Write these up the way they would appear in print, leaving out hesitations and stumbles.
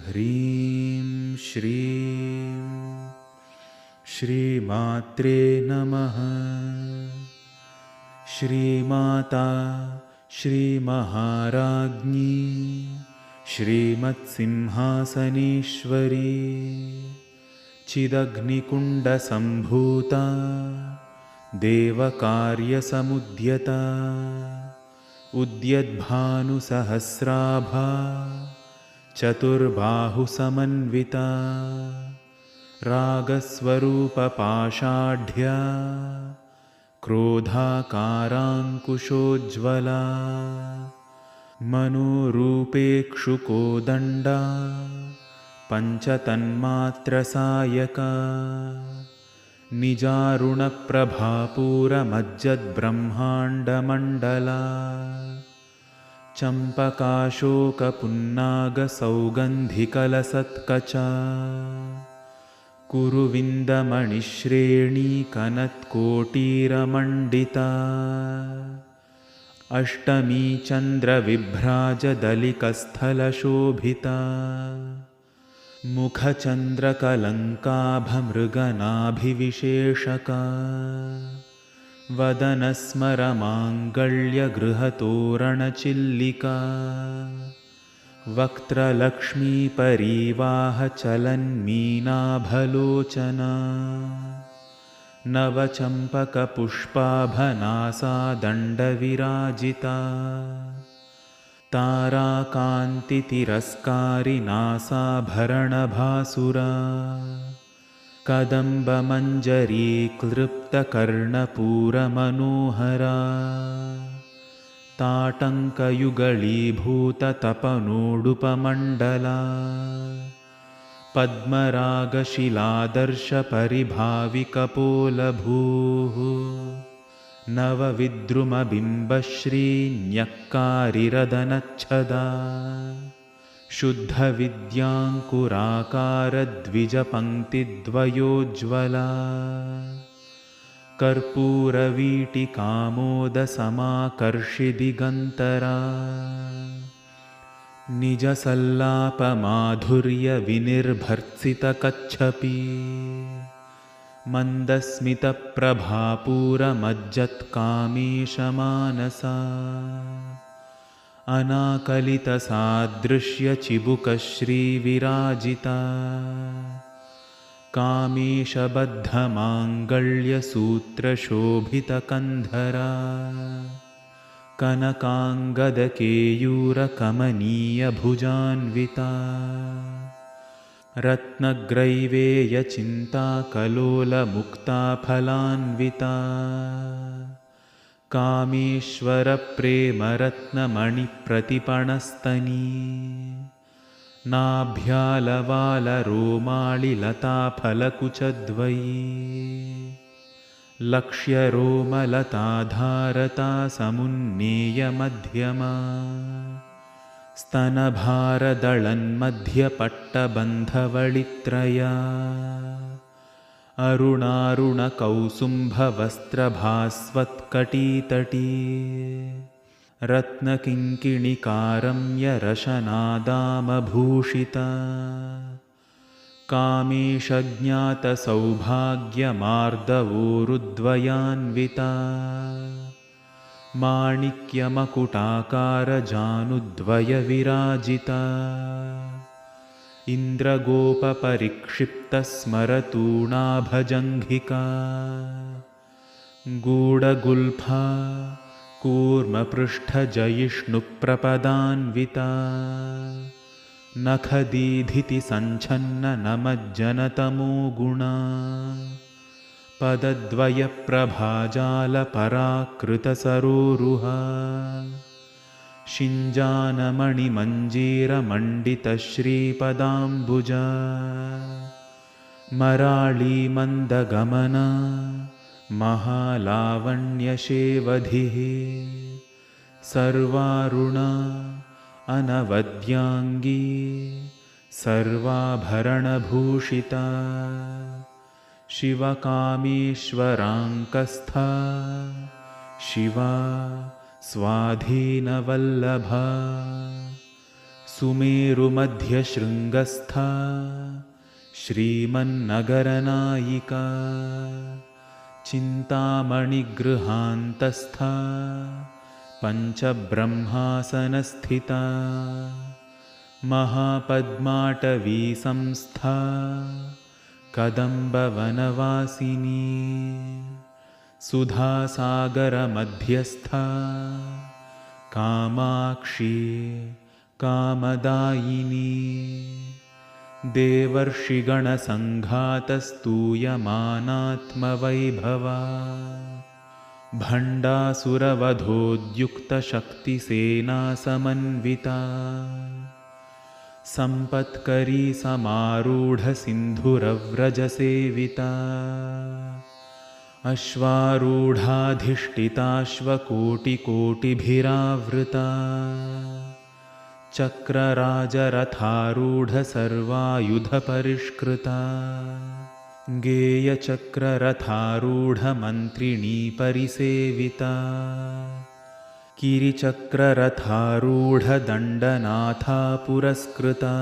ह्रीं श्रीं श्रीमात्रे नमः। श्रीमाता श्रीमहाराज्ञी श्रीमत्सिंहासनेश्वरी चिदग्निकुण्डसम्भूता देवकार्यसमुद्यता उद्यद्भानुसहस्राभा चतुर्बाहुसमन्विता रागस्वरूपपाषाढ्या क्रोधाकाराङ्कुशोज्ज्वला मनोरूपेक्षुकोदण्डा पञ्चतन्मात्रसायका निजारुणप्रभापूरमज्जद्ब्रह्माण्डमण्डला चम्पकाशोकपुन्नागसौगन्धिकलसत्कचा कुरुविन्दमणिश्रेणीकनत्कोटीरमण्डिता अष्टमी चन्द्रविभ्राजदलिकस्थलशोभिता मुखचन्द्रकलङ्काभमृगनाभिविशेषका वदनस्मरमाङ्गल्यगृहतोरणचिल्लिका वक्त्रलक्ष्मीपरीवाहचलन्मीनाभलोचना नवचम्पकपुष्पाभनासादण्डविराजिता ताराकान्तितिरस्कारिनासाभरणभासुरा कदम्बमञ्जरीक्लृप्तकर्णपूरमनोहरा ताटङ्कयुगलीभूततपनोडुपमण्डला पद्मरागशिलादर्शपरिभाविकपोलभूः नवविद्रुमबिम्बश्रीन्यक्कारिरदनच्छदा शुद्धविद्याङ्कुराकारद्विजपङ्क्तिद्वयोज्ज्वला कर्पूरवीटिकामोदसमाकर्षिदिगन्तरा निजसल्लापमाधुर्यविनिर्भर्त्सितकच्छपी मन्दस्मितप्रभापूरमज्जत्कामेशमानसा अनाकलितसादृश्यचिबुकश्रीविराजिता कामेशबद्धमाङ्गल्यसूत्रशोभितकन्धरा कनकाङ्गदकेयूरकमनीयभुजान्विता रत्नग्रैवेयचिन्ताकलोलमुक्ताफलान्विता कामेश्वरप्रेमरत्नमणिप्रतिपणस्तनी नाभ्यालवालरोमाळिलताफलकुचद्वयी लक्ष्यरोमलताधारता समुन्नेयमध्यमा स्तनभारदळन्मध्यपट्टबन्धवळित्रया अरुणारुणकौसुम्भवस्त्रभास्वत्कटीतटी रत्नकिङ्किणिकारम्यरशनादामभूषिता कामेशज्ञातसौभाग्यमार्दवोरुद्वयान्विता माणिक्यमकुटाकारजानुद्वयविराजिता इन्द्रगोपपरिक्षिप्तस्मरतूणाभजङ्घिका गूढगुल्फा कूर्मपृष्ठजयिष्णुप्रपदान्विता नखदीधितिसञ्छन्ननमज्जनतमो गुणा पदद्वयप्रभाजालपराकृतसरोरुहा शिञ्जानमणिमञ्जीरमण्डितश्रीपदाम्बुजा मराळीमन्दगमना महालावण्यशेवधिः सर्वारुणा अनवद्याङ्गी सर्वाभरणभूषिता शिवकामेश्वराङ्कस्था शिवा स्वाधीनवल्लभा सुमेरुमध्यशृङ्गस्था श्रीमन्नगरनायिका चिन्तामणिगृहान्तस्था पञ्चब्रह्मासनस्थिता महापद्माटवी संस्था कदम्बवनवासिनी सुधासागरमध्यस्था कामाक्षी कामदायिनी देवर्षिगणसङ्घातस्तूयमानात्मवैभवा भण्डासुरवधोद्युक्तशक्तिसेनासमन्विता सम्पत्करी समारूढसिन्धुरव्रजसेविता अश्वारूढाधिष्ठिताश्वकोटिकोटिभिरावृता चक्रराजरथारूढसर्वायुधपरिष्कृता गेयचक्ररथारूढमन्त्रिणी परिसेविता किरिचक्ररथारूढदण्डनाथा पुरस्कृता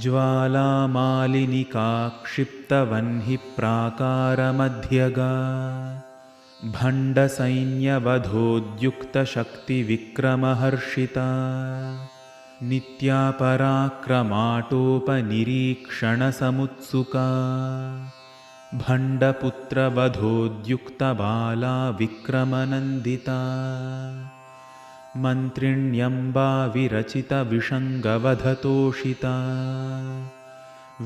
ज्वालामालिनिका क्षिप्तवह्निप्राकारमध्यगा भण्डसैन्यवधोद्युक्तशक्तिविक्रमहर्षिता नित्यापराक्रमाटोपनिरीक्षणसमुत्सुका भण्डपुत्रवधोद्युक्तबाला विक्रमनन्दिता मन्त्रिण्यम्बा विरचितविषङ्गवधतोषिता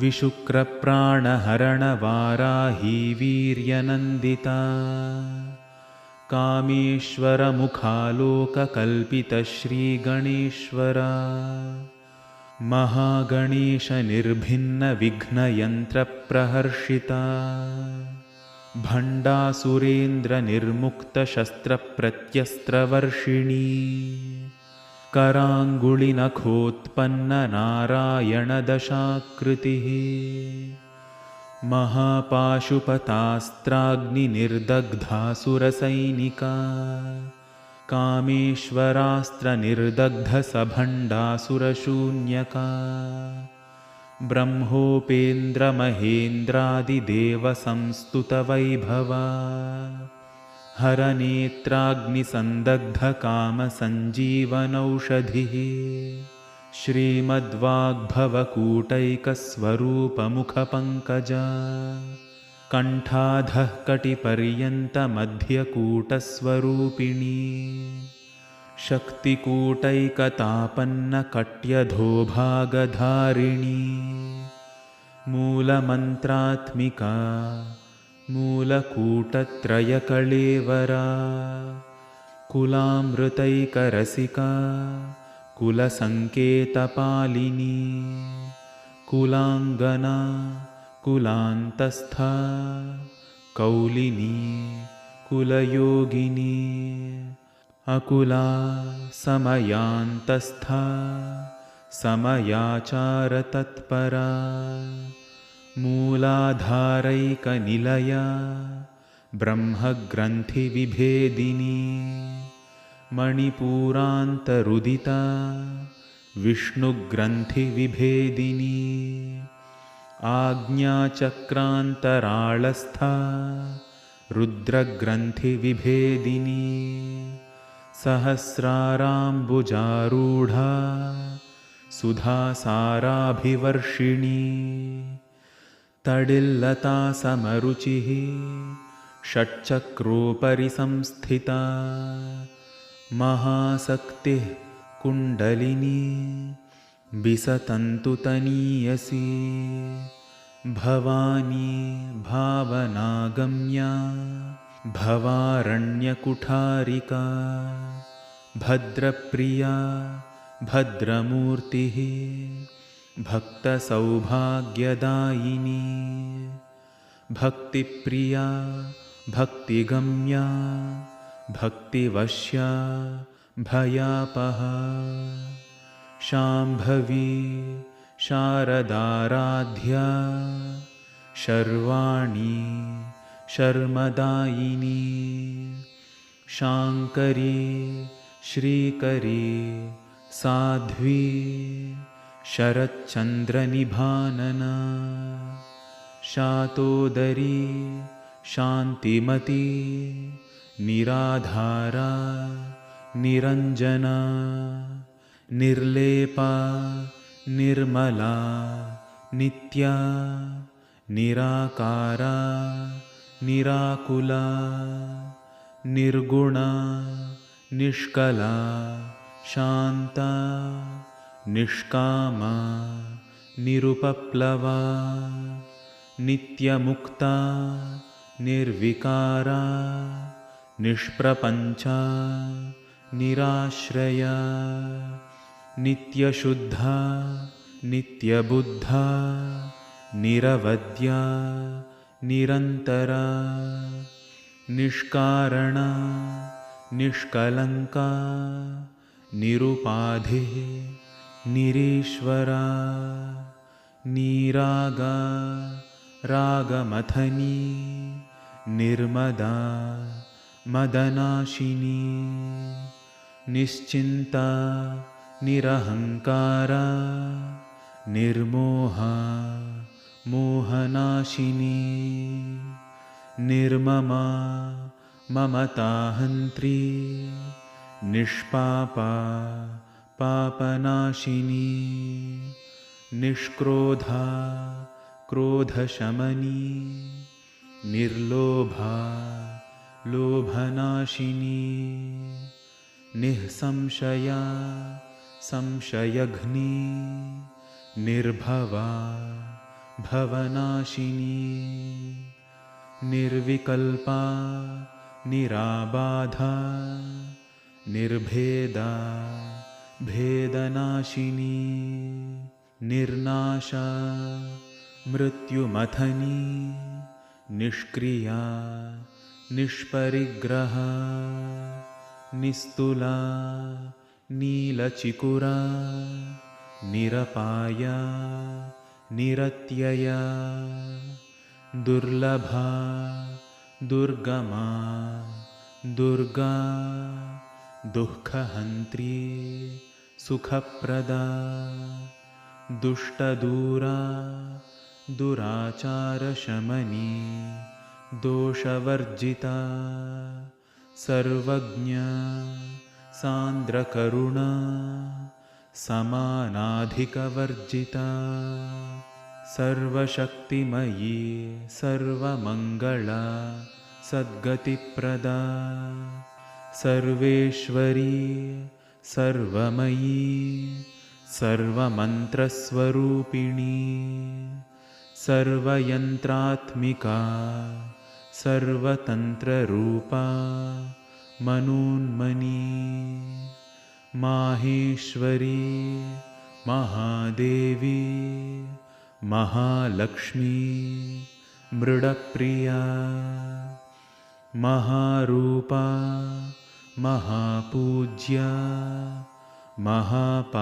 विशुक्रप्राणहरणवाराही वीर्यनन्दिता कामेश्वरमुखालोककल्पितश्रीगणेश्वरा महागणेशनिर्भिन्नविघ्नयन्त्रप्रहर्षिता भण्डासुरेन्द्रनिर्मुक्तशस्त्रप्रत्यस्त्रवर्षिणी कराङ्गुलिनखोत्पन्ननारायणदशाकृतिः महापाशुपतास्त्राग्निनिर्दग्धासुरसैनिका कामेश्वरास्त्रनिर्दग्धसभण्डासुरशून्यका ब्रह्मोपेन्द्रमहेन्द्रादिदेवसंस्तुतवैभवा हरनेत्राग्निसन्दग्धकामसञ्जीवनौषधिः श्रीमद्वाग्भवकूटैकस्वरूपमुखपङ्कजा कण्ठाधः कटिपर्यन्तमध्यकूटस्वरूपिणी शक्तिकूटैकतापन्नकट्यधोभागधारिणी मूलमन्त्रात्मिका मूलकूटत्रयकळेवरा कुलामृतैकरसिका कुलसङ्केतपालिनी कुलाङ्गना कुलान्तस्था कौलिनी कुलयोगिनी अकुला समयान्तस्था समयाचारतत्परा मूलाधारैकनिलया ब्रह्मग्रन्थिविभेदिनी मणिपूरान्तरुदिता विष्णुग्रन्थिविभेदिनी आज्ञाचक्रान्तराळस्था रुद्रग्रन्थिविभेदिनी सहस्राराम्बुजारूढा सुधासाराभिवर्षिणी तडिल्लता समरुचिः षट्चक्रोपरि संस्थिता महाशक्तिः कुण्डलिनी विसतन्तुतनीयसी भवानी भावनागम्या भवारण्यकुठारिका भद्रप्रिया भद्रमूर्तिः भक्तसौभाग्यदायिनी भक्तिप्रिया भक्तिगम्या भक्तिवश्या भयापहा शाम्भवी शारदाराध्या शर्वाणी शर्मदायिनी शाङ्करी श्रीकरी साध्वी शरच्चन्द्रनिभानना शातोदरी शान्तिमती निराधारा निरञ्जना निर्लेपा निर्मला नित्या निराकारा निराकुला निर्गुणा निष्कला शान्ता निष्कामा निरुपप्लवा नित्यमुक्ता निर्विकारा निष्प्रपञ्चा निराश्रया नित्यशुद्धा नित्यबुद्धा निरवद्या निरन्तरा निष्कारणा निष्कलङ्का निरुपाधिः निरीश्वरा निरागा रागमथनी निर्मदा मदनाशिनी निश्चिन्ता निरहङ्कारा निर्मोहा मोहनाशिनी निर्ममा ममताहन्त्री निष्पापा पापनाशिनी निष्क्रोधा क्रोधशमनी निर्लोभा लोभनाशिनी निःसंशया संशयघ्नी निर्भवा भवनाशिनी निर्विकल्पा निराबाधा निर्भेदा भेदनाशिनी निर्नाशा मृत्युमथनी निष्क्रिया निष्परिग्रहा निस्तुला नीलचिकुरा निरपाया निरत्यया दुर्लभा दुर्गमा दुर्गा दुःखहन्त्री सुखप्रदा दुष्टदूरा दुराचारशमनी दोषवर्जिता सर्वज्ञा सान्द्रकरुणा समानाधिकवर्जिता सर्वशक्तिमयी सर्वमङ्गला सद्गतिप्रदा सर्वेश्वरी सर्वमयी सर्वमन्त्रस्वरूपिणी सर्वयन्त्रात्मिका सर्वतन्त्ररूपा मनोन्मनी माहेश्वरी महादेवी महालक्ष्मी मृडप्रिया महारूपा महापूज्या महापातकनाशिनी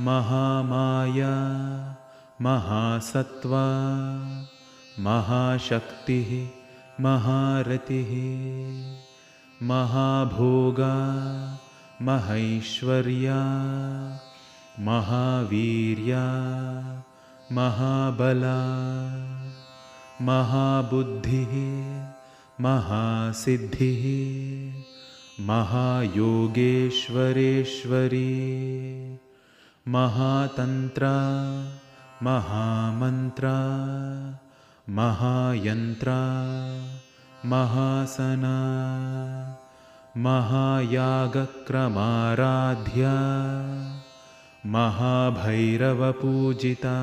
महामाया महासत्त्वा महाशक्तिः महारतिः महाभोगा महैश्वर्या महावीर्या महाबला महाबुद्धिः महासिद्धिः महायोगेश्वरेश्वरी महातन्त्रा महामन्त्रा महायन्त्रा महासना महायागक्रमाराध्या महाभैरवपूजिता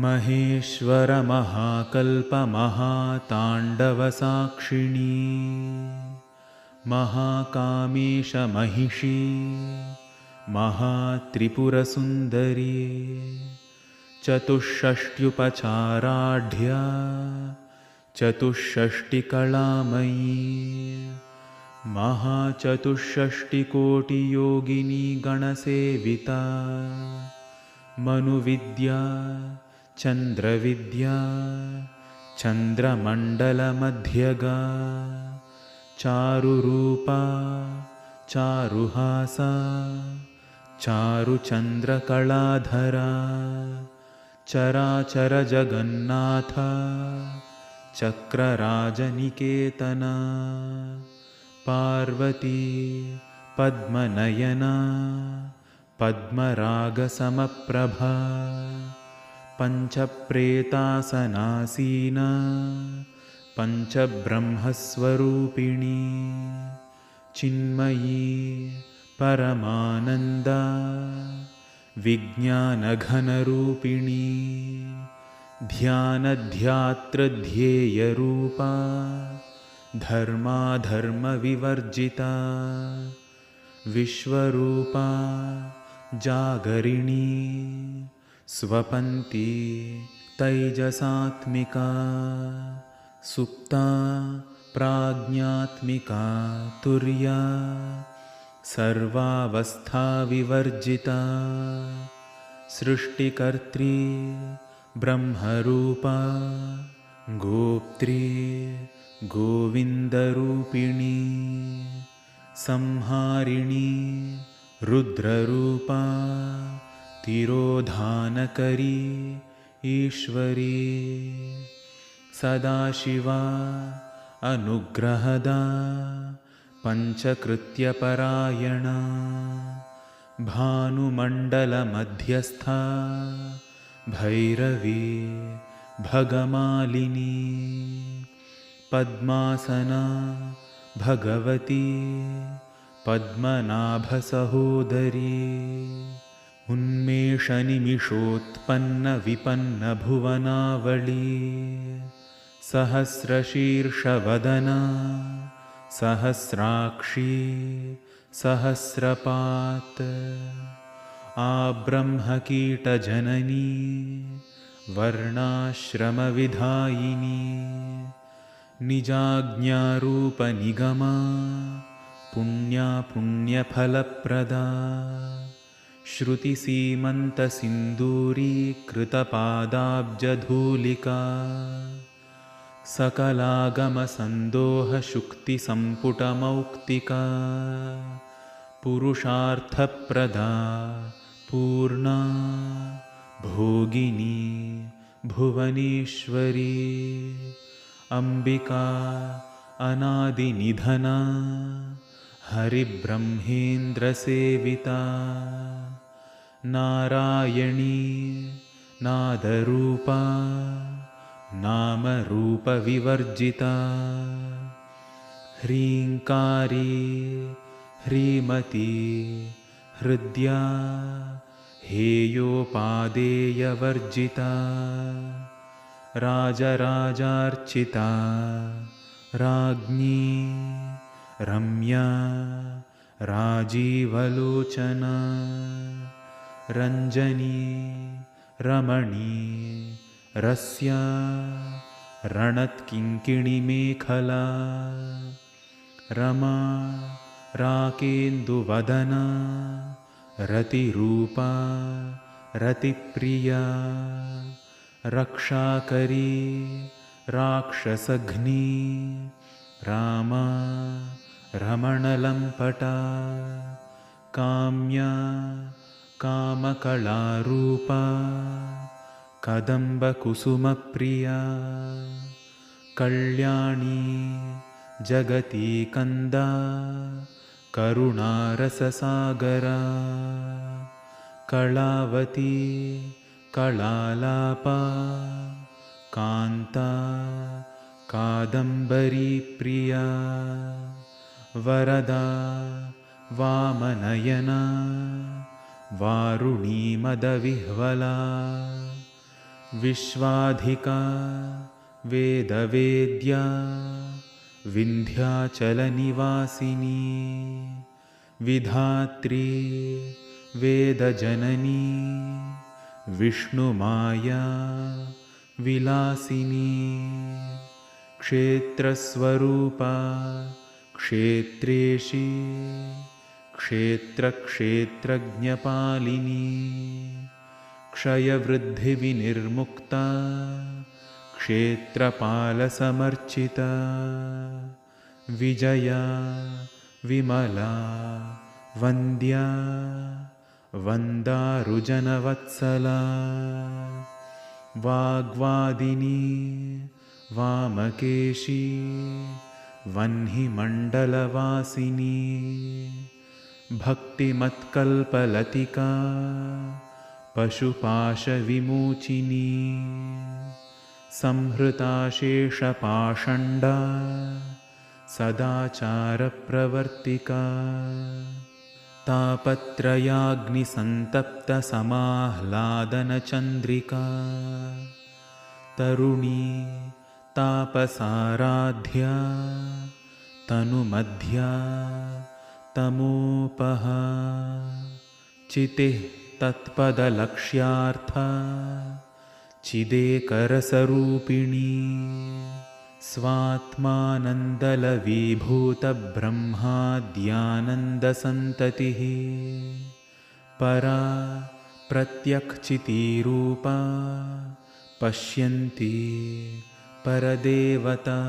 महेश्वरमहाकल्पमहाताण्डवसाक्षिणी महाकामेशमहिषी महात्रिपुरसुन्दरी चतुष्षष्ट्युपचाराढ्या चतुष्षष्टिकलामयी महाचतुष्षष्टिकोटियोगिनी गणसेविता मनुविद्या चन्द्रविद्या चन्द्रमण्डलमध्यगा चारुरूपा चारुहासा चारुचन्द्रकलाधरा चराचरजगन्नाथ चक्रराजनिकेतना पार्वती पद्मनयना पद्मरागसमप्रभा पञ्चप्रेतासनासीना पञ्चब्रह्मस्वरूपिणी चिन्मयी परमानन्दा विज्ञानघनरूपिणी ध्यानध्यातृध्येयरूपा धर्माधर्मविवर्जिता विश्वरूपा जागरिणी स्वपन्ती तैजसात्मिका सुप्ता प्राज्ञात्मिका तुर्या सर्वावस्थाविवर्जिता सृष्टिकर्त्री ब्रह्मरूपा गोप्त्री गोविन्दरूपिणी संहारिणी रुद्ररूपा तिरोधानकरी ईश्वरी सदाशिवा अनुग्रहदा पञ्चकृत्यपरायणा भानुमण्डलमध्यस्था भैरवी भगमालिनी पद्मासना भगवती पद्मनाभसहोदरी उन्मेषनिमिषोत्पन्नविपन्नभुवनावली सहस्रशीर्षवदना सहस्राक्षी सहस्रपात् आब्रह्मकीटजननी वर्णाश्रमविधायिनी निजाज्ञारूपनिगमा पुण्या पुण्यफलप्रदा श्रुतिसीमन्तसिन्दूरीकृतपादाब्जधूलिका सकलागमसन्दोहशुक्तिसम्पुटमौक्तिका पुरुषार्थप्रदा पूर्णा भोगिनी भुवनेश्वरी अम्बिका अनादिनिधना हरिब्रह्मेन्द्रसेविता नारायणी नादरूपा नामरूपविवर्जिता ह्रीङ्कारी ह्रीमती हृद्या हेयोपादेयवर्जिता राजराजार्चिता राज्ञी रम्या राजीवलोचना रञ्जनी रमणी रस्या रणत्किङ्किणिमेखला रमा राकेन्दुवदना रतिरूपा रतिप्रिया रक्षाकरी राक्षसघ्नी रामा रमणलम्पटा काम्या कामकलारूपा कदम्बकुसुमप्रिया कल्याणी जगती कन्दा करुणारससागरा कलावती कलालापा कान्ता कादम्बरीप्रिया वरदा वामनयना वारुणी मदविह्वला विश्वाधिका वेदवेद्या विन्ध्याचलनिवासिनी विधात्री वेदजननी विष्णुमाया विलासिनी क्षेत्रस्वरूपा क्षेत्रेशी क्षेत्रक्षेत्रज्ञपालिनी क्षयवृद्धिविनिर्मुक्ता क्षेत्रपालसमर्चिता विजया विमला वन्द्या वन्दारुजनवत्सला वाग्वादिनी वामकेशी वह्निमण्डलवासिनी भक्तिमत्कल्पलतिका पशुपाशविमोचिनी संहृताशेषपाषण्डा सदाचारप्रवर्तिका तापत्रयाग्निसन्तप्तसमाह्लादनचन्द्रिका तरुणी तापसाराध्या तनुमध्या तमोपहा चितिः तत्पदलक्ष्यार्था चिदेकरसरूपिणी स्वात्मानन्दलवीभूतब्रह्माद्यानन्दसन्ततिः परा प्रत्यक्चितीरूपा पश्यन्ति परदेवता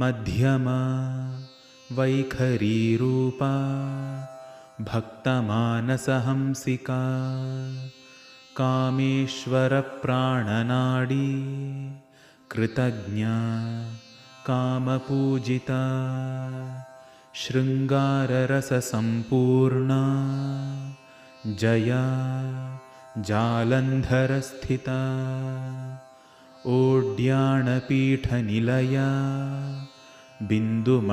मध्यमा वैखरीरूपा भक्तमानसहंसिका कामेश्वरप्राणनाडी कृतज्ञा कामपूजिता शृङ्गाररससम्पूर्णा जया जालन्धरस्थिता ओड्याणपीठनिलया बिन्दुमण्डलवासिनी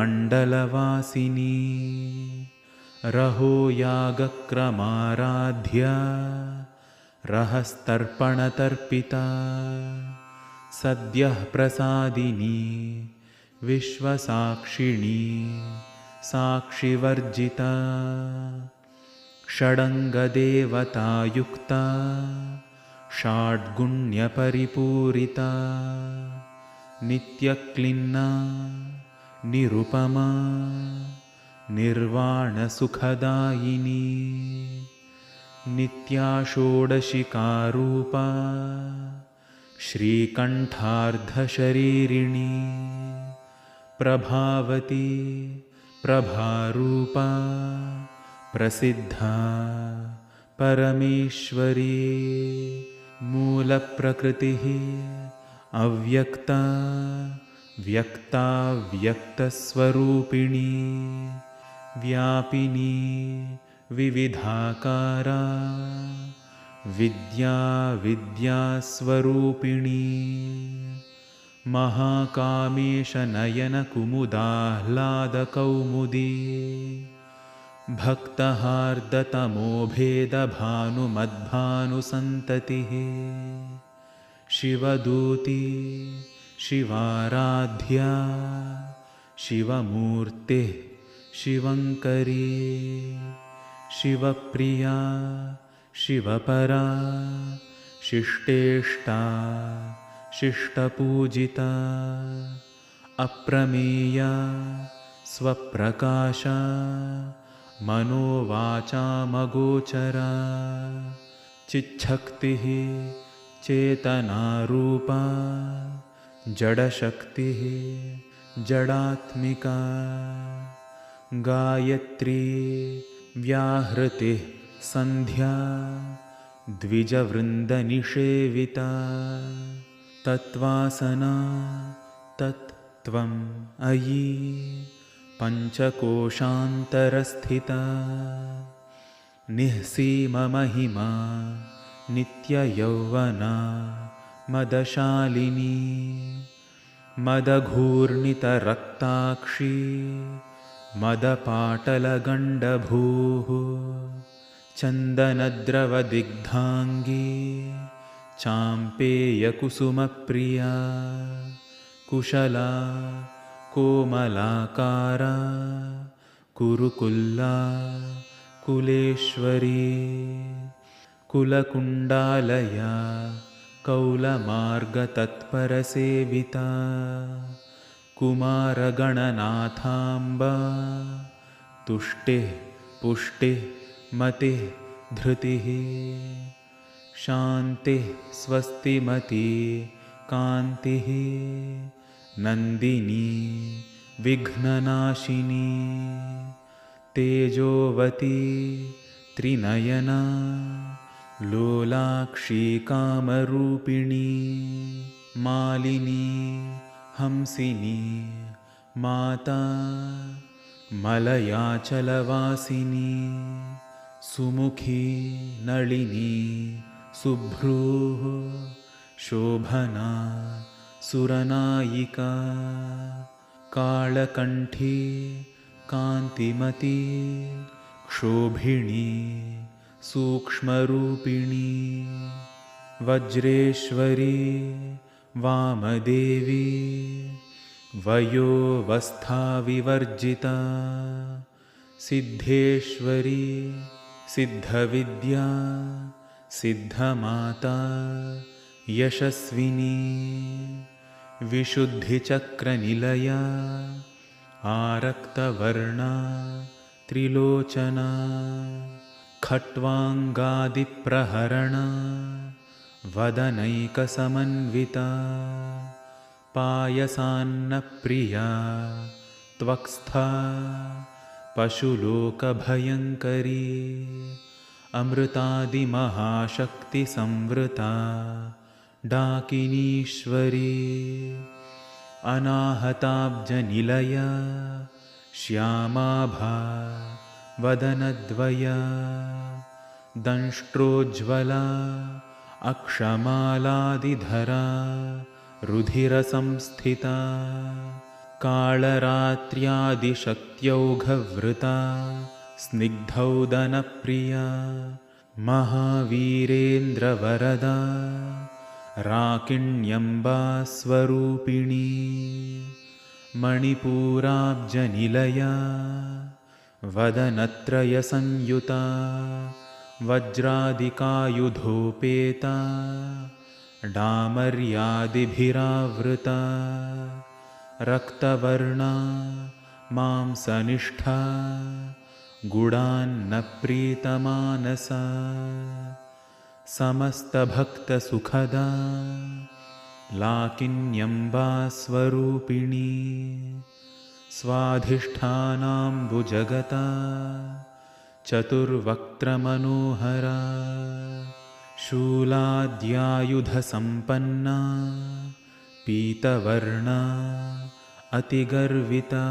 रहो यागक्रमाराध्या रहस्तर्पणतर्पिता सद्यः प्रसादिनी विश्वसाक्षिणी साक्षिवर्जिता षडङ्गदेवतायुक्ता षड्गुण्यपरिपूरिता नित्यक्लिन्ना निरुपमा निर्वाणसुखदायिनी नित्या षोडशिकारूपा श्रीकण्ठार्धशरीरिणी प्रभावती प्रभारूपा प्रसिद्धा परमेश्वरी मूलप्रकृतिः अव्यक्ता व्यक्ता व्यक्तस्वरूपिणी व्यापिनी विविधाकारा विद्या विद्यास्वरूपिणी महाकामेशनयनकुमुदाह्लादकौमुदी भक्तहार्दतमोभेदभानुमद्भानुसन्ततिः शिवदूती शिवाराध्या शिवमूर्तिः शिवङ्करी शिवप्रिया शिवपरा शिष्टेष्टा शिष्टपूजिता अप्रमेया स्वप्रकाशा मनोवाचामगोचरा चिच्छक्तिः चेतनारूपा जडशक्तिः जडात्मिका गायत्री व्याहृतिः सन्ध्या द्विजवृन्दनिषेविता तत्त्वासना तत्त्वम् अयि पञ्चकोशान्तरस्थिता निःसीममहिमा नित्ययौवना मदशालिनी मदघूर्णितरक्ताक्षी मदपाटलगण्डभूः चन्दनद्रवदिग्धाङ्गी चाम्पेयकुसुमप्रिया कुशला कोमलाकारा कुरुकुल्ला कुलेश्वरी कुलकुण्डालया कौलमार्गतत्परसेविता कुमारगणनाथाम्बा तुष्टिः पुष्टिः मतिः धृतिः शान्तिः स्वस्तिमती कान्तिः नन्दिनी विघ्ननाशिनी तेजोवती त्रिनयना लोलाक्षी कामरूपिणी मालिनी हंसिनी माता मलयाचलवासिनी सुमुखी नलिनी सुभ्रूः शोभना सुरनायिका कालकण्ठी कान्तिमती क्षोभिणी सूक्ष्मरूपिणी वज्रेश्वरी वामदेवी वयोवस्थाविवर्जिता सिद्धेश्वरी सिद्धविद्या सिद्धमाता यशस्विनी विशुद्धिचक्रनिलया आरक्तवर्णा त्रिलोचना खट्वाङ्गादिप्रहरणा वदनैकसमन्विता पायसान्नप्रिया त्वक्स्था पशुलोकभयङ्करी अमृतादिमहाशक्तिसंवृता डाकिनीश्वरी अनाहताब्जनिलया श्यामाभा वदनद्वया दंष्ट्रोज्ज्वला अक्षमालादिधरा रुधिरसंस्थिता कालरात्र्यादिशक्त्यौघवृता स्निग्धौदनप्रिया महावीरेन्द्रवरदा राकिण्यम्बा स्वरूपिणी मणिपूराब्जनिलया वदनत्रयसंयुता वज्रादिकायुधोपेता डामर्यादिभिरावृता रक्तवर्णा मांसनिष्ठा गुडान्नप्रीतमानसा समस्तभक्तसुखदा लाकिन्यम्बा स्वरूपिणी स्वाधिष्ठानाम्बुजगता चतुर्वक्त्रमनोहरा शूलाद्यायुधसम्पन्ना पीतवर्णा अतिगर्विता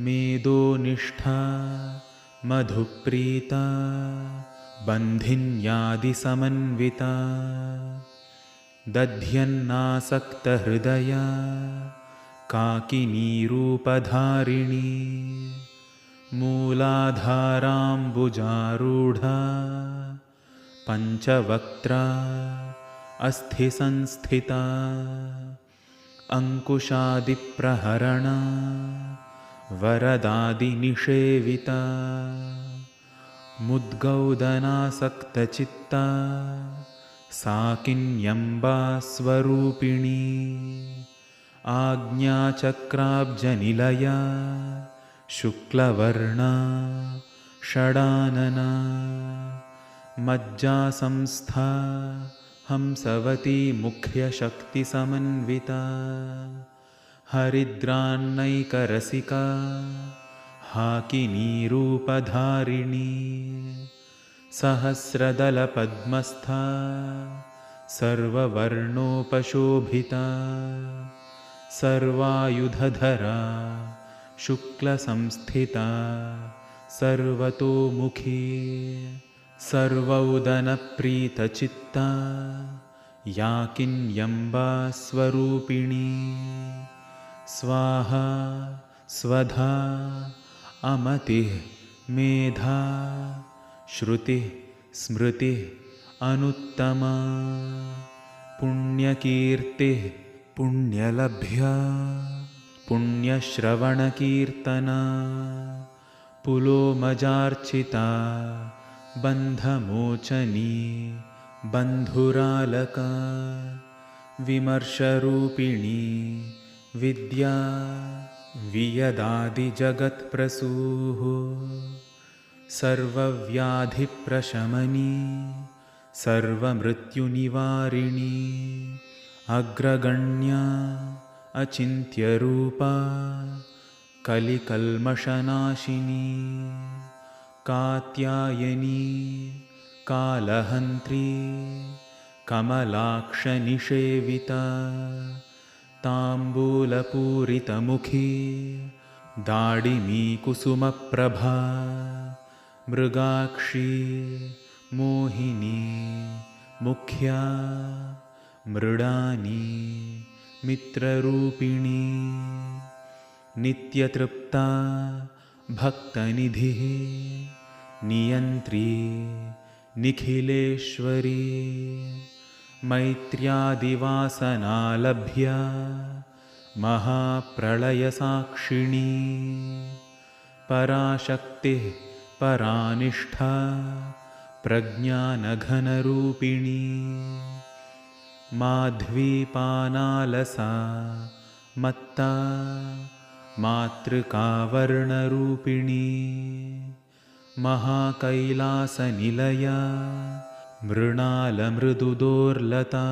मेदोनिष्ठा मधुप्रीता बन्धिन्यादिसमन्विता दध्यन्नासक्तहृदया काकिनीरूपधारिणी मूलाधाराम्बुजारूढा पञ्चवक्त्रा अस्थिसंस्थिता अंकुशादिप्रहरणा वरदादिनिषेविता मुद्गौदनासक्तचित्ता साकिन्यम्बा स्वरूपिणी आज्ञाचक्राब्जनिलया शुक्लवर्णा षडानना मज्जासंस्था हंसवती मुख्यशक्तिसमन्विता हरिद्रान्नैकरसिका हाकिनीरूपधारिणी सहस्रदलपद्मस्था सर्ववर्णोपशोभिता सर्वायुधधरा शुक्लसंस्थिता सर्वतोमुखी सर्वौदनप्रीतचित्ता याकिन्यम्बा स्वरूपिणी स्वाहा स्वधा अमतिः मेधा श्रुतिः स्मृतिः अनुत्तमा पुण्यकीर्तिः पुण्यलभ्या पुण्यश्रवणकीर्तना पुलोमजार्चिता बन्धमोचनी बन्धुरालका विमर्शरूपिणी विद्या वियदादिजगत्प्रसूः सर्वव्याधिप्रशमनी सर्वमृत्युनिवारिणी अग्रगण्या अचिन्त्यरूपा कलिकल्मषनाशिनी कात्यायनी कालहन्त्री कमलाक्षनिषेविता ताम्बूलपूरितमुखी दाडिमी कुसुमप्रभा मृगाक्षी मोहिनी मुख्या मृडानी मित्ररूपिणी नित्यतृप्ता भक्तनिधिः नियन्त्री निखिलेश्वरी मैत्र्यादिवासनालभ्या महाप्रलयसाक्षिणी पराशक्तिः परानिष्ठा प्रज्ञानघनरूपिणी माध्वीपानालसा मत्ता मातृकावर्णरूपिणी महाकैलासनिलया मृणालमृदुदोर्लता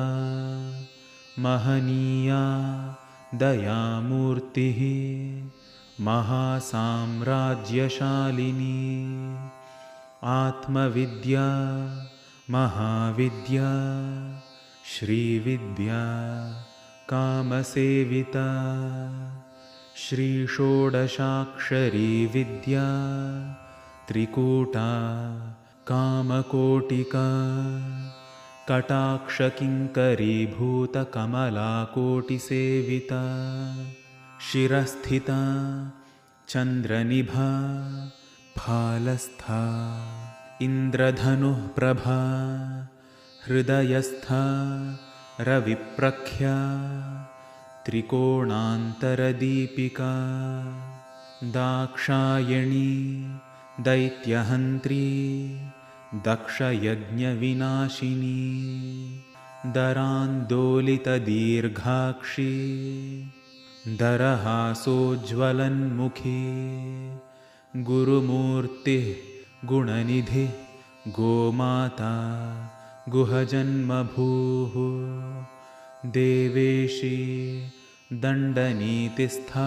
महनीया दयामूर्तिः महासाम्राज्यशालिनी आत्मविद्या महाविद्या श्रीविद्या कामसेविता श्रीषोडशाक्षरी विद्या त्रिकूटा कामकोटिका कटाक्षकिङ्करीभूतकमलाकोटिसेविता शिरस्थिता चन्द्रनिभा फालस्था इन्द्रधनुः प्रभा हृदयस्था रविप्रख्या त्रिकोणान्तरदीपिका दाक्षायणी दैत्यहन्त्री दक्षयज्ञविनाशिनी दरान्दोलितदीर्घाक्षी दरहासोज्ज्वलन्मुखी गुरुमूर्तिः गुणनिधिः गोमाता गुहजन्मभूः देवेशी दण्डनीतिस्था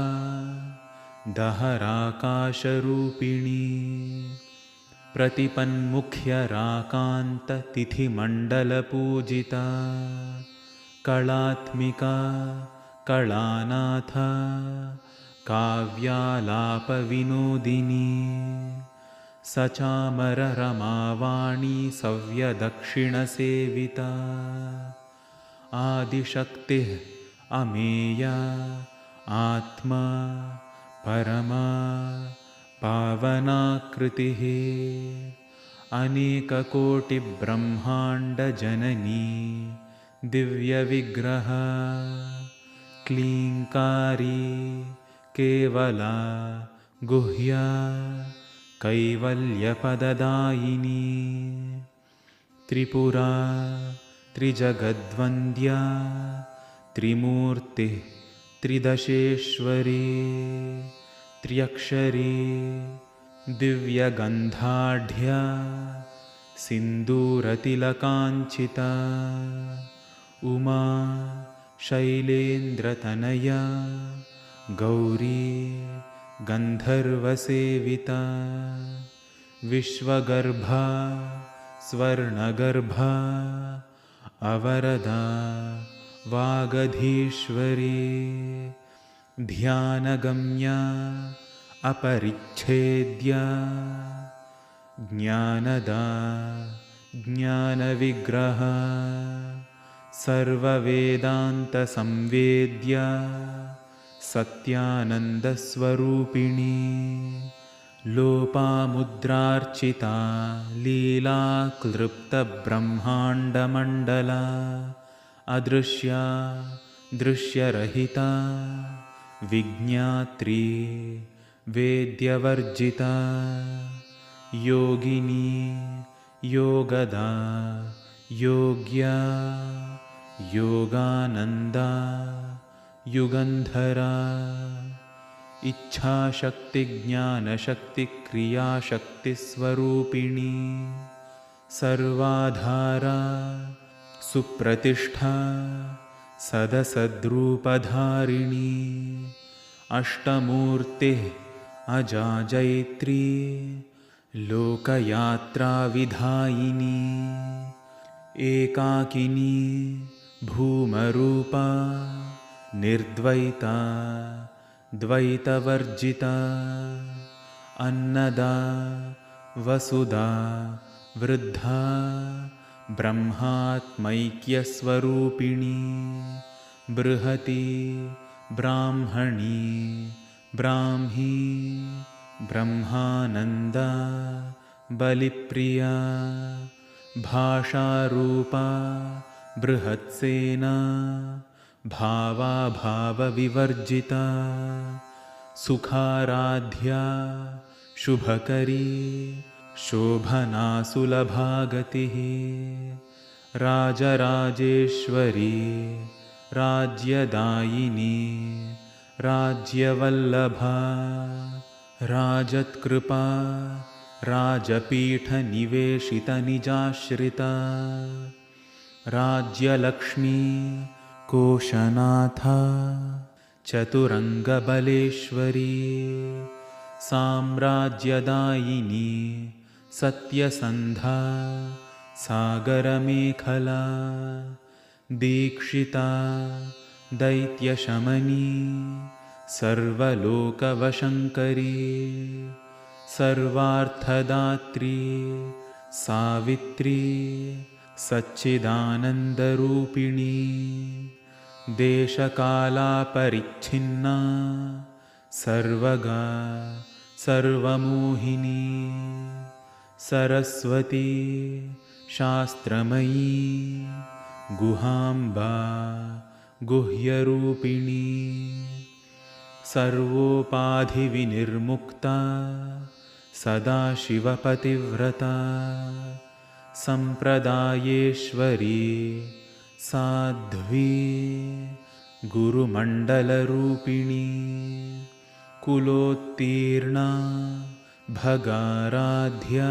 दहराकाशरूपिणी प्रतिपन्मुख्यराकान्ततिथिमण्डलपूजिता कलात्मिका कलानाथा काव्यालापविनोदिनी सचामररमावाणी सव्यदक्षिणसेविता आदिशक्तिः अमेया आत्मा परमा पावनाकृतिः अनेककोटिब्रह्माण्डजननी दिव्यविग्रहा क्लीङ्कारी केवला गुह्या कैवल्यपददायिनी त्रिपुरा त्रिजगद्वन्द्या त्रिमूर्तिः त्रिदशेश्वरी त्र्यक्षरी दिव्यगन्धाढ्या सिन्दूरतिलकाञ्चिता उमा शैलेन्द्रतनया गौरी गन्धर्वसेविता विश्वगर्भा स्वर्णगर्भा अवरदा वागधीश्वरी ध्यानगम्या अपरिच्छेद्या ज्ञानदा ज्ञानविग्रहा सर्ववेदान्तसंवेद्या सत्यानन्दस्वरूपिणी लोपामुद्रार्चिता लीलाक्लृप्तब्रह्माण्डमण्डला अदृश्या दृश्यरहिता विज्ञात्री वेद्यवर्जिता योगिनी योगदा योग्या योगानन्दा युगन्धरा इच्छाशक्तिज्ञानशक्तिक्रियाशक्तिस्वरूपिणी सर्वाधारा सुप्रतिष्ठा सदसद्रूपधारिणी अष्टमूर्तिः अजाजयित्री लोकयात्राविधायिनी एकाकिनी भूमरूपा निर्द्वैता द्वैतवर्जिता अन्नदा वसुधा वृद्धा ब्रह्मात्मैक्यस्वरूपिणी बृहती ब्राह्मणी ब्राह्मी ब्रह्मानन्दा बलिप्रिया भाषारूपा बृहत्सेना भावाभावविवर्जिता सुखाराध्या शुभकरी शोभना सुलभागतिः राजराजेश्वरी राज्यदायिनी राज्यवल्लभा राजत्कृपा राजपीठनिवेशितनिजाश्रिता राज्यलक्ष्मी कोशनाथा चतुरङ्गबलेश्वरी साम्राज्यदायिनी सत्यसन्धा सागरमेखला दीक्षिता दैत्यशमनी सर्वलोकवशङ्करी सर्वार्थदात्री सावित्री सच्चिदानन्दरूपिणी देशकालापरिच्छिन्ना सर्वगा सर्वमोहिनी सरस्वती शास्त्रमयी गुहाम्बा गुह्यरूपिणी सर्वोपाधिविनिर्मुक्ता सदाशिवपतिव्रता सम्प्रदायेश्वरी साध्वी गुरुमण्डलरूपिणी कुलोत्तीर्णा भगाराध्या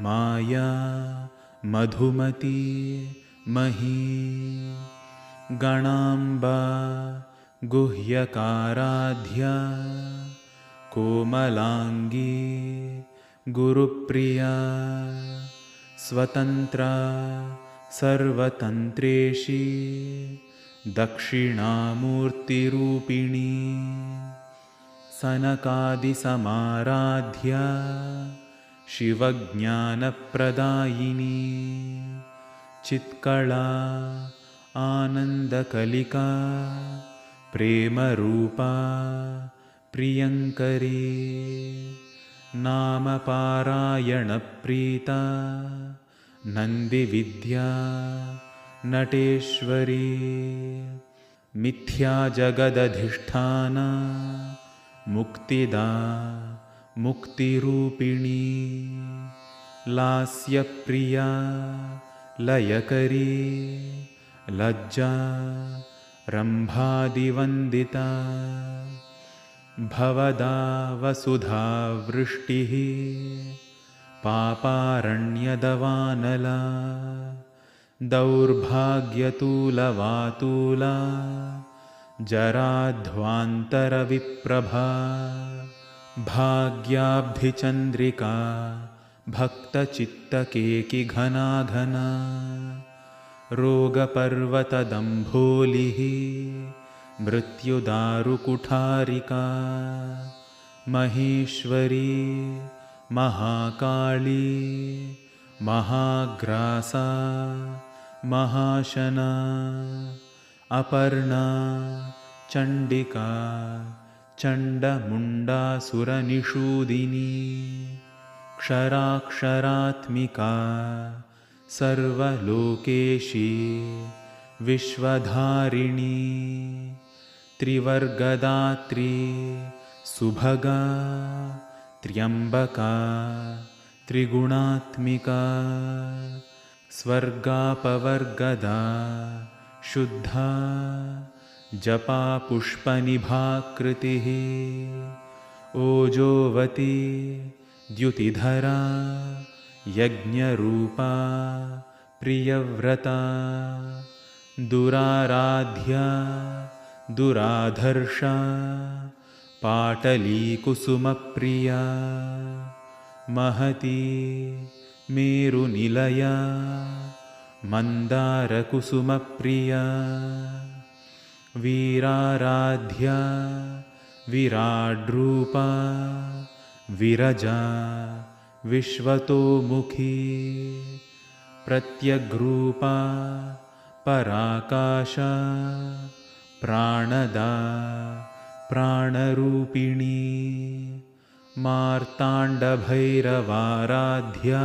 माया मधुमती मही गणाम्बा गुह्यकाराध्या कोमलांगी गुरुप्रिया स्वतंत्रा सर्वतंत्रेशी दक्षिणामूर्तिरूपिणी सनकादिसमाराध्या शिवज्ञानप्रदायिनी चित्कला आनन्दकलिका प्रेमरूपा प्रियङ्करी नामपारायणप्रीता नन्दिविद्या नटेश्वरी मिथ्याजगदधिष्ठाना मुक्तिदा मुक्तिरूपिणी लास्यप्रिया लयकरी लज्जा रम्भादिवन्दिता भवदा वसुधा वृष्टिः पापारण्यदवानला दौर्भाग्यतूलवातूला जराध्वान्तरविप्रभा भाग्याब्धिचन्द्रिका भक्तचित्तकेकिघना घना रोगपर्वतदम्भोलिः मृत्युदारुकुठारिका महेश्वरी महाकाली महाग्रासा महाशना अपर्णा चण्डिका चण्डमुण्डासुरनिषूदिनी क्षराक्षरात्मिका सर्वलोकेशी विश्वधारिणी त्रिवर्गदात्री सुभगा त्र्यम्बका त्रिगुणात्मिका स्वर्गापवर्गदा शुद्धा जपा पुष्पनिभाकृतिः ओजोवती द्युतिधरा यज्ञरूपा प्रियव्रता दुराराध्या दुराधर्षा पाटलीकुसुमप्रिया महती मेरुनिलया मन्दारकुसुमप्रिया वीराराध्या विराड्रूपा विरजा विश्वतोमुखी प्रत्यग्रूपा पराकाशा प्राणदा प्राणरूपिणी मार्ताण्डभैरवाराध्या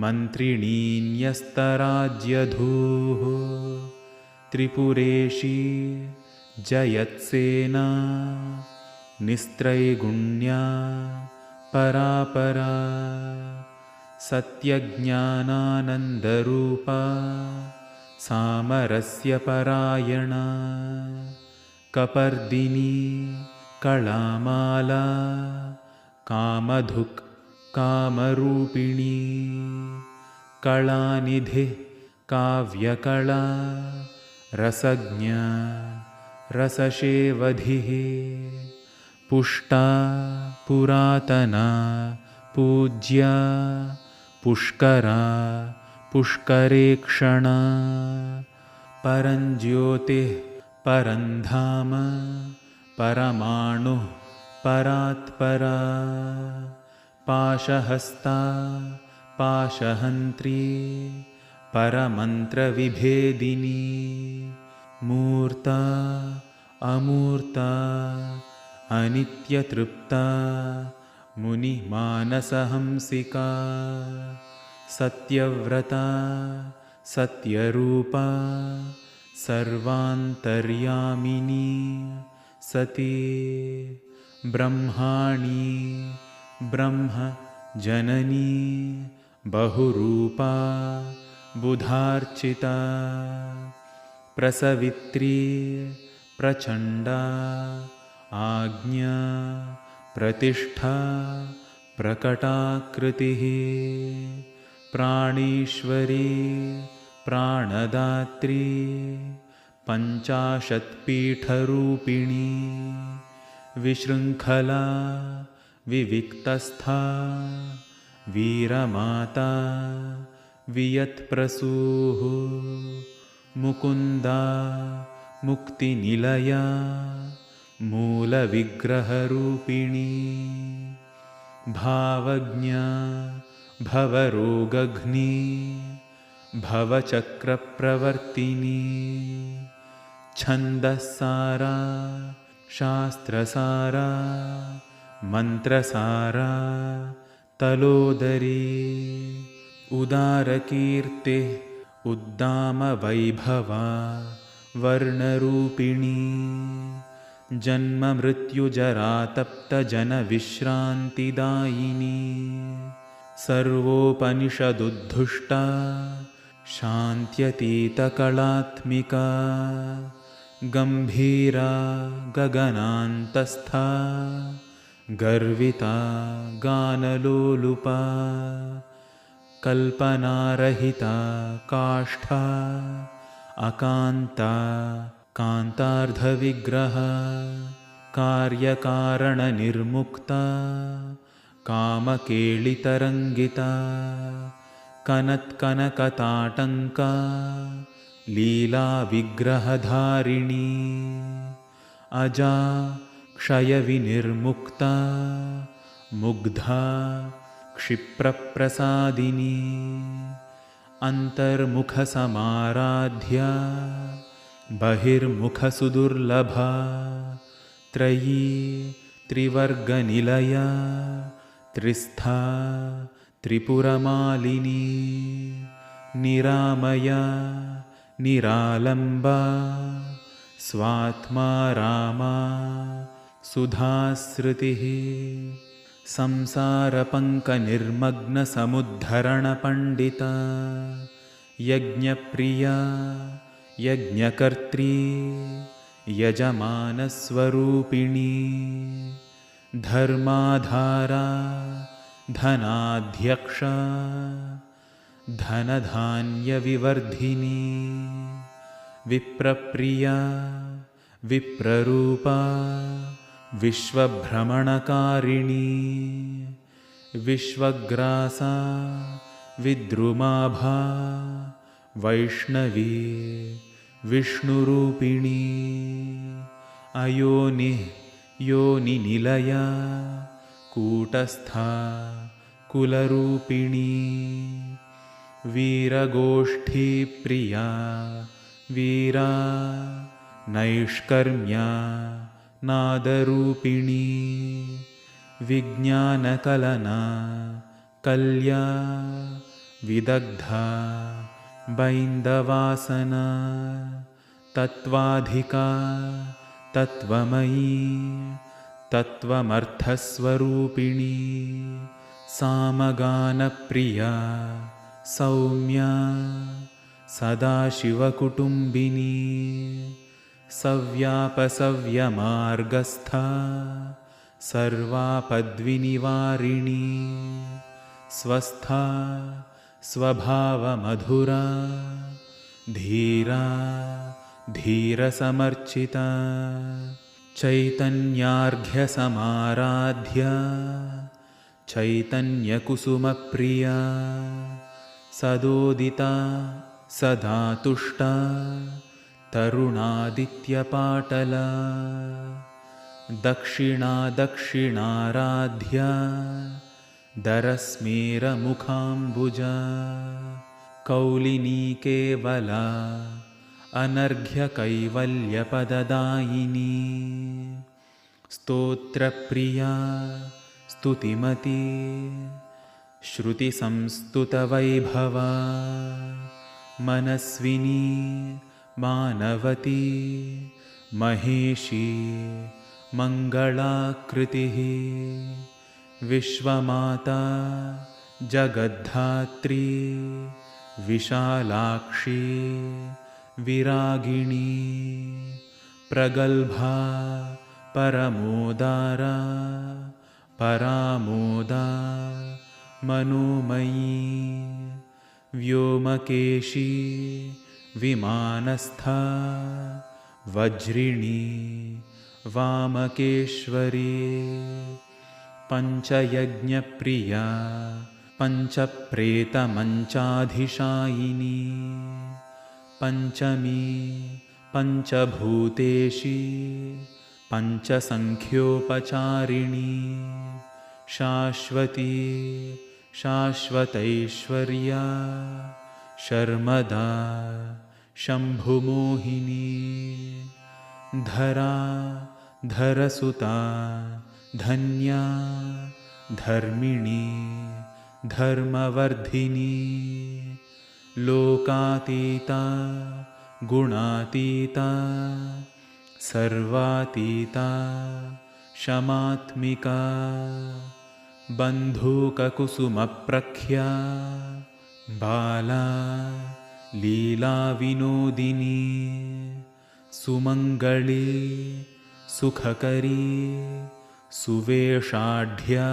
मन्त्रिणीन्यस्तराज्यधूः त्रिपुरेशी जयत्सेना निस्त्रैगुण्या परापरा सत्यज्ञानानन्दरूपा सामरस्यपरायणा कपर्दिनी कलामाला कामधुक् कामरूपिणी कलानिधिः काव्यकला रसज्ञा रसशेवधिः पुष्टा पुरातना पूज्या पुष्करा पुष्करेक्षणा परञ्ज्योतिः परन्धाम परमाणुः परात्परा पाशहस्ता पाशहन्त्री परमन्त्रविभेदिनी मूर्ता अमूर्ता अनित्यतृप्ता मुनिमानसहंसिका सत्यव्रता सत्यरूपा सर्वान्तर्यामिनी सती ब्रह्माणी ब्रह्मजननी बहुरूपा बुधार्चिता प्रसवित्री प्रचण्डा आज्ञा प्रतिष्ठा प्रकटाकृतिः प्राणीश्वरी प्राणदात्री पञ्चाशत्पीठरूपिणी विशृङ्खला विविक्तस्था वीरमाता वियत्प्रसूः मुकुन्दा मुक्तिनिलया मूलविग्रहरूपिणी भावज्ञा भवरोगघ्नी भवचक्रप्रवर्तिनी छन्दस्सारा शास्त्रसारा मन्त्रसारा तलोदरी उदारकीर्तिः उद्दामवैभवा वर्णरूपिणी जन्ममृत्युजरातप्तजनविश्रान्तिदायिनी सर्वोपनिषदुद्धुष्टा शान्त्यतीतकलात्मिका गम्भीरा गगनान्तस्था गर्विता गानलोलुपा कल्पनारहिता काष्ठा अकान्ता कान्तार्धविग्रहा कार्यकारणनिर्मुक्ता कामकेलितरङ्गिता कनत्कनकताटङ्का लीलाविग्रहधारिणी अजा क्षयविनिर्मुक्ता मुग्धा क्षिप्रप्रसादिनी अन्तर्मुखसमाराध्या बहिर्मुखसुदुर्लभा त्रयी त्रिवर्गनिलया त्रिस्था त्रिपुरमालिनी निरामया निरालम्बा स्वात्मा रामा सुधाश्रुतिः संसारपङ्कनिर्मग्नसमुद्धरणपण्डिता यज्ञप्रिया यज्ञकर्त्री यजमानस्वरूपिणी धर्माधारा धनाध्यक्षा धनधान्यविवर्धिनी विप्रप्रिया विप्ररूपा विश्वभ्रमणकारिणी विश्वग्रासा विद्रुमाभा वैष्णवी विष्णुरूपिणी अयोनिः योनिनिलया कूटस्था कुलरूपिणी वीरगोष्ठीप्रिया वीरा नैष्कर्म्या नादरूपिणी विज्ञानकलना कल्या विदग्धा बैन्दवासना तत्त्वाधिका तत्त्वमयी तत्त्वमर्थस्वरूपिणी सामगानप्रिया सौम्या सदाशिवकुटुम्बिनी सव्यापसव्यमार्गस्था सर्वापद्विनिवारिणी स्वस्था स्वभावमधुरा धीरा धीरसमर्चिता चैतन्यार्घ्यसमाराध्या चैतन्यकुसुमप्रिया सदोदिता सदा तुष्टा तरुणादित्यपाटला दक्षिणा दक्षिणाराध्या दरस्मेरमुखाम्बुजा कौलिनी केवला अनर्घ्यकैवल्यपददायिनी स्तोत्रप्रिया स्तुतिमती श्रुतिसंस्तुतवैभवा मनस्विनी मानवती महेशी मङ्गलाकृतिः विश्वमाता जगद्धात्री विशालाक्षी विरागिणी प्रगल्भा परमोदारा परामोदा मनोमयी व्योमकेशी विमानस्था वज्रिणी वामकेश्वरी पञ्चयज्ञप्रिया पञ्चप्रेतमञ्चाधिशायिनी पञ्चमी पञ्चभूतेशी पञ्चसङ्ख्योपचारिणी शाश्वती शाश्वतैश्वर्या शर्मदा शम्भुमोहिनी धरा धरसुता धन्या धर्मिणी धर्मवर्धिनी लोकातीता गुणातीता सर्वातीता शमात्मिका बन्धूककुसुमप्रख्या बाला लीलाविनोदिनी सुमङ्गली सुखकरी सुवेषाढ्या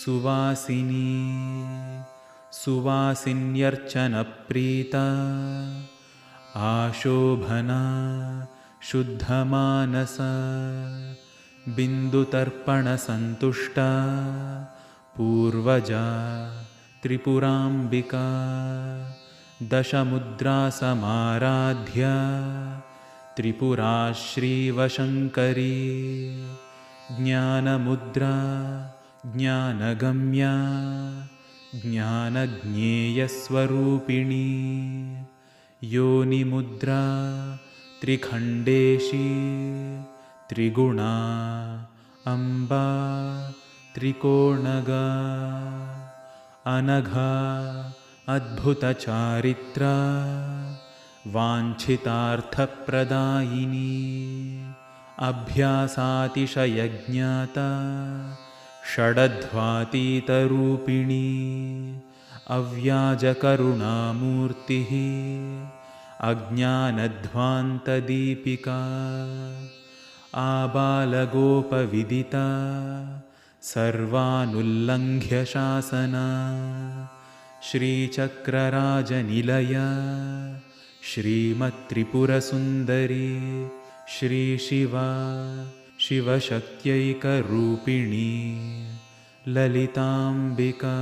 सुवासिनी सुवासिन्यर्चनप्रीता आशोभना शुद्धमानसा बिन्दुतर्पणसन्तुष्टा पूर्वजा त्रिपुराम्बिका दशमुद्रासमाराध्या त्रिपुरा श्रीवशङ्करी ज्ञानमुद्रा ज्ञानगम्या ज्ञानज्ञेयस्वरूपिणी योनिमुद्रा त्रिखण्डेशी त्रिगुणा अम्बा त्रिकोणगा अनघा अद्भुतचारित्रा वाञ्छितार्थप्रदायिनी अभ्यासातिशयज्ञाता षडध्वातीतरूपिणी अव्याजकरुणामूर्तिः अज्ञानध्वान्तदीपिका आबालगोपविदिता सर्वानुल्लङ्घ्य शासना श्रीचक्रराजनिलया श्रीमत्त्रिपुरसुन्दरी श्रीशिवा शिवशक्त्यैकरूपिणी ललिताम्बिका।